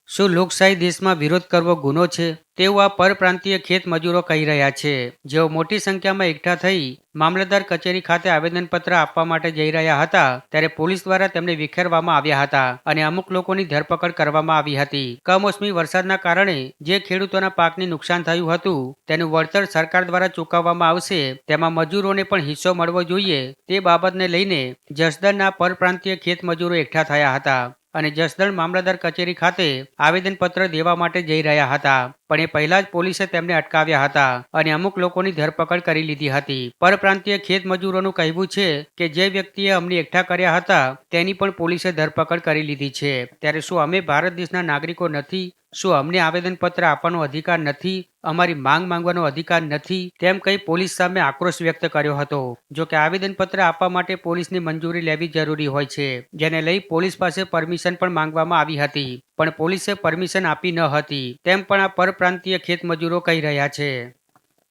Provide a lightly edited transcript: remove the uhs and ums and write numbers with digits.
શું લોકશાહી દેશમાં વિરોધ કરવો ગુનો છે? તેવું આ પરપ્રાંતીય ખેત મજૂરો કહી રહ્યા છે. જેઓ મોટી સંખ્યામાં એકઠા થઈ મામલતદાર કચેરી ખાતે આવેદનપત્ર આપવા માટે જઈ રહ્યા હતા, ત્યારે પોલીસ દ્વારા તેમને વિખેરવામાં આવ્યા હતા અને અમુક લોકોની ધરપકડ કરવામાં આવી હતી. કમોસમી વરસાદના કારણે જે ખેડૂતોના પાકને નુકસાન થયું હતું, તેનું વળતર સરકાર દ્વારા ચૂકવવામાં આવશે, તેમાં મજૂરોને પણ હિસ્સો મળવો જોઈએ તે બાબતને લઈને જસદણના પરપ્રાંતીય ખેત મજૂરો એકઠા થયા હતા અને જસદણ મામલતદાર કચેરી ખાતે આવેદનપત્ર દેવા માટે જઈ રહ્યા હતા. પણ એ પહેલા જ પોલીસે તેમને અટકાવ્યા હતા અને અમુક લોકોની ધરપકડ કરી લીધી હતી. પરપ્રાંતીય ખેત મજૂરોનું કહેવું છે કે જે વ્યક્તિએ અમને એકઠા કર્યા હતા તેની પણ પોલીસે ધરપકડ કરી લીધી છે. ત્યારે શું અમે ભારત દેશના નાગરિકો નથી? શું અમને આવેદનપત્ર આપવાનો અધિકાર નથી? અમારી માંગ માંગવાનો અધિકાર નથી? તેમ કહી પોલીસ સામે આક્રોશ વ્યક્ત કર્યો હતો. જો કે આવેદનપત્ર આપવા માટે પોલીસની મંજૂરી લેવી જરૂરી હોય છે, જેને લઈ પોલીસ પાસે પરમિશન પણ માંગવામાં આવી હતી, પણ પોલીસે પરમિશન આપી ન હતી, તેમ પણ આ પરપ્રાંતીય ખેત મજૂરો કહી રહ્યા છે.